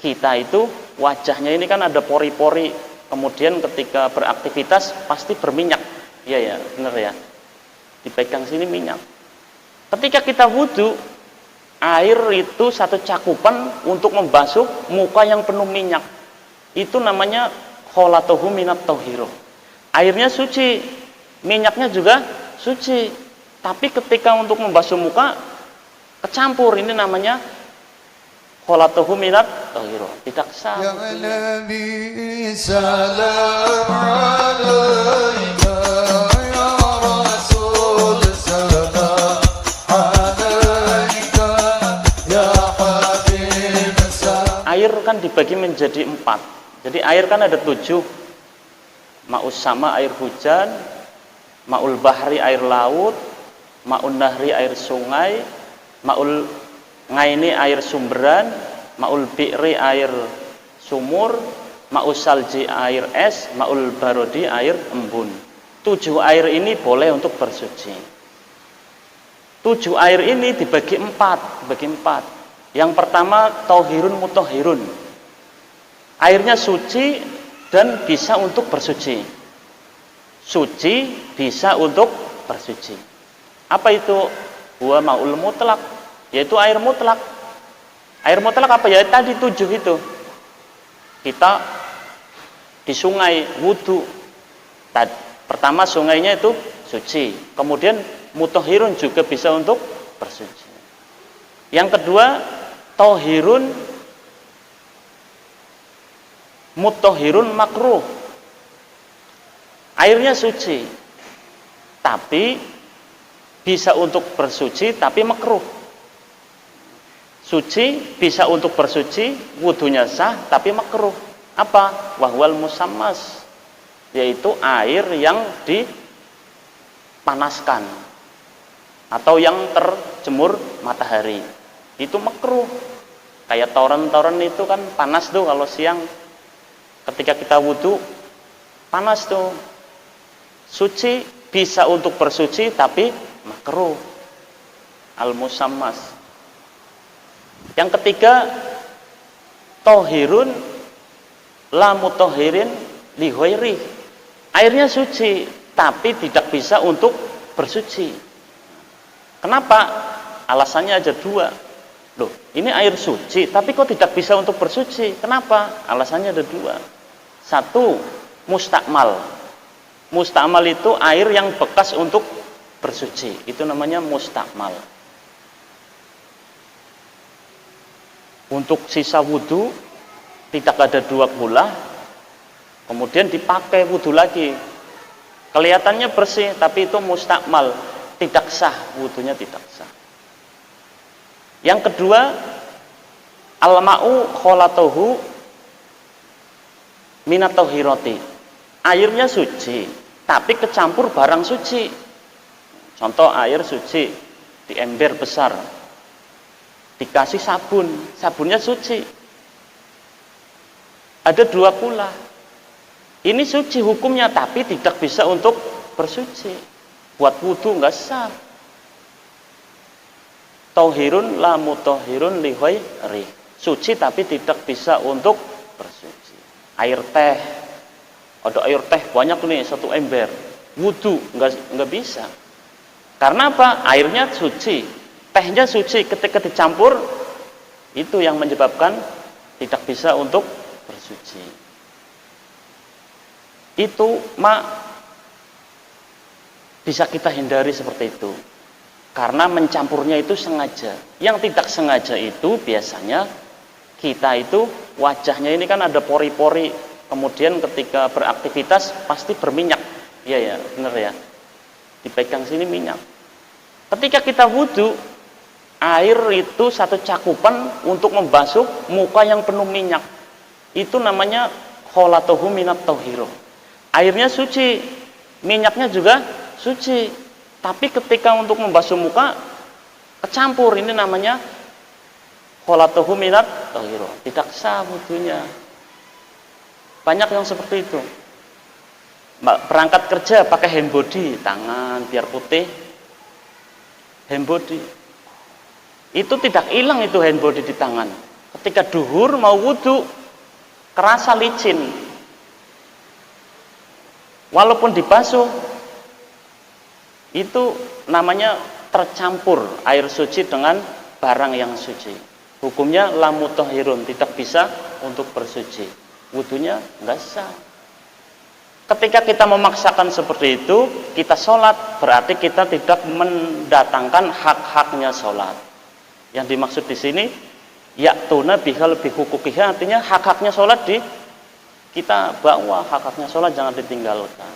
kita itu wajahnya ini kan ada pori-pori, kemudian ketika beraktivitas pasti berminyak. Iya ya, benar ya. Dipegang sini minyak. Ketika kita wudhu, air itu satu cakupan untuk membasuh muka yang penuh minyak. Itu namanya kholatuhu minat tohiro. Airnya suci, minyaknya juga suci. Tapi ketika untuk membasuh muka kecampur, ini namanya kholatuhu minat tohiro. Tidak sah. Ya Nabi salam alaika ya Rasul salam alaika ya Habib salam. Air kan dibagi menjadi 4. Jadi air kan ada 7. Ma'us sama air hujan, ma'ul bahri air laut, ma'un nahri air sungai, ma'ul ngaini air sumberan, ma'ul bi'ri air sumur, ma'us salji air es, ma'ul barodi air embun. 7 air ini boleh untuk bersuci. 7 air ini dibagi 4. Yang pertama tauhirun mutahhirun. Airnya suci dan bisa untuk bersuci. Suci bisa untuk bersuci. Apa itu? Huwa ma'ul mutlak, yaitu air mutlak. Air mutlak apa ya? Tadi 7 itu. Kita di sungai wudu. Pertama sungainya itu suci. Kemudian mutahhirun juga bisa untuk bersuci. Yang kedua tauhirun mutahhirun makruh. Airnya suci, tapi bisa untuk bersuci, tapi makruh. Suci bisa untuk bersuci, wudunya sah, tapi makruh. Apa? Wahwal musammas, yaitu air yang dipanaskan atau yang terjemur matahari. Itu makruh. Kayak toren-toren itu kan panas tuh kalau siang. Ketika kita wudhu panas tuh. Suci bisa untuk bersuci tapi makruh. Al-musammas. Yang ketiga tohirun la mutahhirin li ghairi. Airnya suci tapi tidak bisa untuk bersuci. Kenapa? Alasannya aja 2. Loh, ini air suci tapi kok tidak bisa untuk bersuci? Kenapa? Alasannya ada 2. 1, mustakmal. Mustakmal itu air yang bekas untuk bersuci. Itu namanya mustakmal. Untuk sisa wudhu tidak ada 2 kulah, kemudian dipakai wudhu lagi. Kelihatannya bersih, tapi itu mustakmal, tidak sah, wudhunya tidak sah. Yang kedua, al-ma'u kholatuhu minat tohiroti. Airnya suci tapi kecampur barang suci. Contoh air suci di ember besar dikasih sabun, sabunnya suci, ada 2 kulah. Ini suci hukumnya tapi tidak bisa untuk bersuci, buat wudhu nggak sah. Tohirun la mutahhirun li ghairi. Suci tapi tidak bisa untuk bersuci. Air teh, ada air teh banyak nih 1 ember, wudhu nggak bisa. Karena apa? Airnya suci, tehnya suci. Ketika dicampur itu yang menyebabkan tidak bisa untuk bersuci. Itu bisa kita hindari seperti itu. Karena mencampurnya itu sengaja. Yang tidak sengaja itu biasanya kita itu wajahnya ini kan ada pori-pori, kemudian ketika beraktivitas pasti berminyak. Iya ya, benar ya. Dipegang sini minyak. Ketika kita wudhu, air itu satu cakupan untuk membasuh muka yang penuh minyak. Itu namanya kholatuhu minat tohiro. Airnya suci, minyaknya juga suci. Tapi ketika untuk membasuh muka kecampur, ini namanya kholatuhu minat tohiro. Tidak sah wudhunya. Banyak yang seperti itu. Berangkat kerja pakai hand body, tangan biar putih. Hand body. Itu tidak hilang itu hand body di tangan. Ketika duhur mau wudhu, kerasa licin. Walaupun dibasuh, itu namanya tercampur air suci dengan barang yang suci. Hukumnya la mutahhirun, tidak bisa untuk bersuci. Wudhunya enggak sah. Ketika kita memaksakan seperti itu, kita sholat, berarti kita tidak mendatangkan hak-haknya sholat. Yang dimaksud di sini, ya'tuna bihal bihukukiha, artinya hak-haknya sholat kita bawa, hak-haknya sholat jangan ditinggalkan.